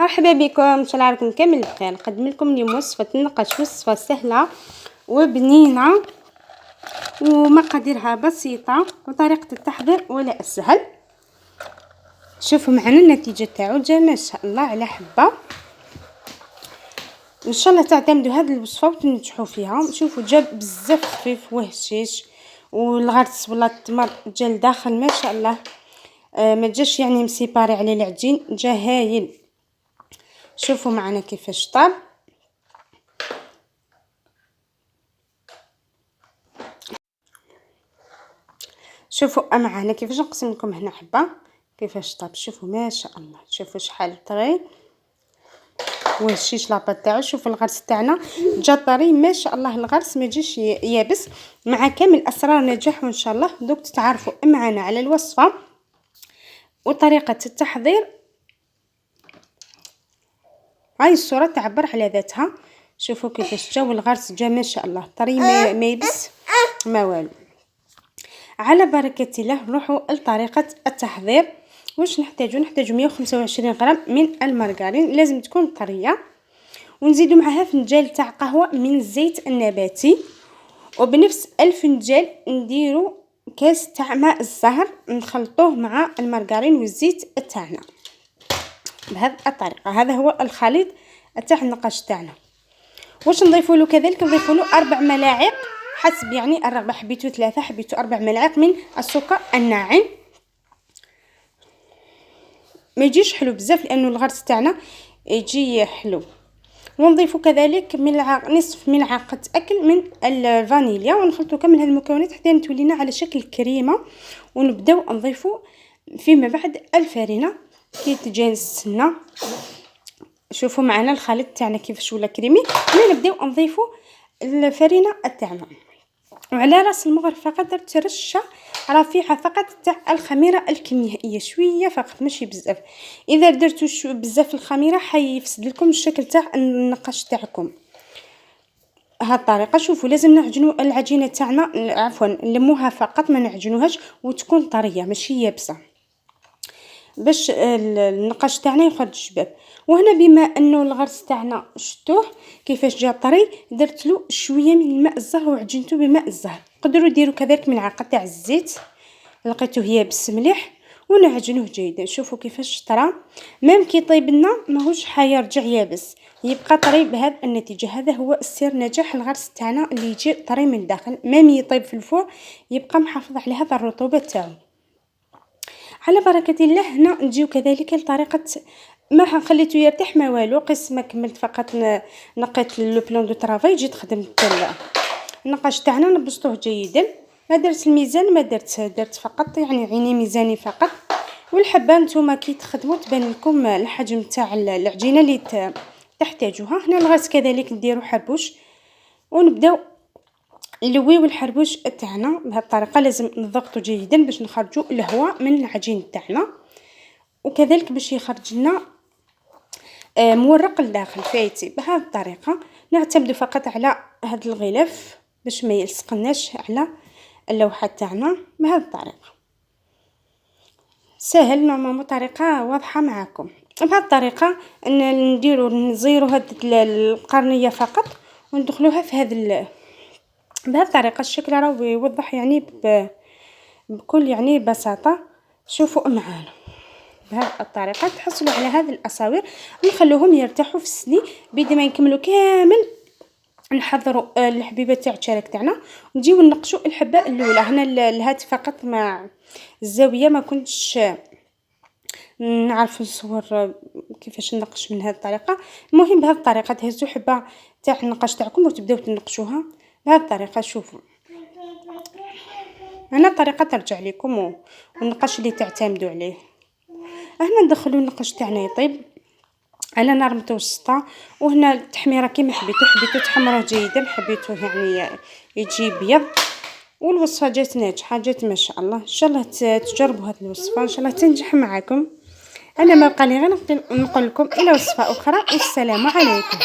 مرحبا بكم، ان شاء الله راكم كامل بخير. نقدم لكم اليوم وصفه النقاش، وصفه سهله وبنينه ومقاديرها بسيطه وطريقه التحضير ولا اسهل. شوفوا معنا النتيجه تاعو، جا ما شاء الله على حبه. ان شاء الله تعتمدوا هذه الوصفه وتنجحوا فيها. شوفوا جا بزاف خفيف وهشيش، والغرس ولا التمر جا لداخل ما شاء الله. ما جاش يعني مسيباري على العجين، جا هايل. شوفوا معنا كيفاش طاب. شوفوا معنا كيفاش نقسم لكم هنا حبه كيفاش طاب. شوفوا ما شاء الله، شوفوا شحال طري وهشيش لاباط تاعو. شوفوا الغرس تاعنا جا طري ما شاء الله، الغرس ما جاش يابس. مع كامل اسرار نجاح، وان شاء الله دوك تتعرفوا معنا على الوصفه وطريقه التحضير. هاي الصوره تعبر على ذاتها. شوفوا كيفاش جا، والغرس جا ما شاء الله طري ما يبس ما والو. على بركه الله نروحوا لطريقه التحضير. واش نحتاجو 125 غرام من المارغرين، لازم تكون طريه. ونزيدوا معها فنجان تاع قهوه من الزيت النباتي، وبنفس الفنجان نديروا كاس تاع ماء الزهر نخلطوه مع المارغرين والزيت تاعنا بهذه الطريقه. هذا هو الخليط تاع النقاش تاعنا. واش نضيفوا له كذلك؟ نضيفوا له 4 ملاعق حسب يعني الرغبه، حبيتوا 3 حبيتوا 4 ملاعق من السكر الناعم. ما يجيش حلو بزاف لانه الغرس تاعنا يجي حلو. ونضيفوا كذلك نصف ملعقه اكل من الفانيليا، ونخلطوا كامل هذه المكونات حتى تولينا على شكل كريمه. ونبداو نضيفوا فيما بعد الفرينه كي تجهز السنه. شوفوا معنا الخليط تاعنا كيفاش ولا كريمي. نبداو نضيفوا الفرينه تاعنا، وعلى راس المغرفه درت رشه رفيعه فقط تاع الخميره الكيميائيه، شويه فقط ماشي بزاف. اذا درتوا بزاف الخميره حيفسد لكم الشكل تاع النقاش تاعكم. هاد الطريقه. شوفوا لازم نعجنوا العجينه تاعنا، عفوا نلموها فقط ما نعجنوهاش، وتكون طريه ماشي يابسه باش النقاش تاعنا يخرج شباب. وهنا بما انه الغرس تاعنا شتوه كيفاش جا طري، درت له شويه من ماء الزهر وعجنته بماء الزهر. تقدروا ديروا كذلك ملعقه تاع الزيت لقيته يابس مليح ونعجنوه جيدا. شوفوا كيفاش طرى، ميم كي طيب لنا ماهوش حيرجع يابس، يبقى طري بهذه النتيجه. هذا هو سر نجاح الغرس تاعنا، اللي يجي طري من الداخل ميم يطيب في الفور يبقى محافظ على هذا الرطوبه تاعو. على بركه الله هنا نجيو كذلك لطريقه ما خليته يرتاح ما والو، قس ما كملت فقط نقيت لو بلان دو طرافاي، جيت خدمت النقاش تاعنا نبسطوه جيدا. ما درت الميزان، ما درت فقط يعني عيني ميزاني فقط. والحبه نتوما كي تخدموا تبان لكم الحجم تاع العجينه اللي تحتاجوها. هنا الغاز كذلك نديرو حربوش ونبداو نلويو الحربوش تاعنا بهذه الطريقه. لازم نضغطوا جيدا باش نخرجوا الهواء من العجين تاعنا، وكذلك باش يخرج لنا مورق لداخل فايتي. بهذه الطريقه نعتمد فقط على هذا الغلاف باش ما يلصقناش على اللوحه تاعنا. بهذه الطريقه سهل نورمالمون، طريقه واضحه معكم. بهذه الطريقه نديروا نزيروا هذه القرنيه فقط وندخلوها في هذا بهذه الطريقه. الشكل راه يوضح يعني بكل يعني بساطه. شوفوا معانا بهذه الطريقه تحصلوا على هذه الاساور، نخلوهم يرتاحوا في السني بيد ما نكملوا كامل. نحضروا الحبيبه تاع الشارك تاعنا ونجيو ننقشوا الحبه الاولى. هنا الهاتف فقط مع الزاويه ما كنتش نعرف نصور كيفاش ننقش من هذه الطريقه. المهم بهذه الطريقه تهزوا حبه تاع النقاش تاعكم وتبداو تنقشوها بهذه الطريقه. شوفوا هنا الطريقه ترجع لكم والنقاش اللي تعتمدوا عليه. هنا ندخلوا النقاش تاعنا يطيب على نار متوسطه. وهنا التحميره كيما حبيتو تحمروه جيدا، حبيتو يعني يجي ابيض. والوصفه جات ناجحه، جات ما شاء الله. ان شاء الله تجربوا هذه الوصفه، ان شاء الله تنجح معكم. انا ما بقى لي غير نقول لكم الى وصفه اخرى، والسلام عليكم.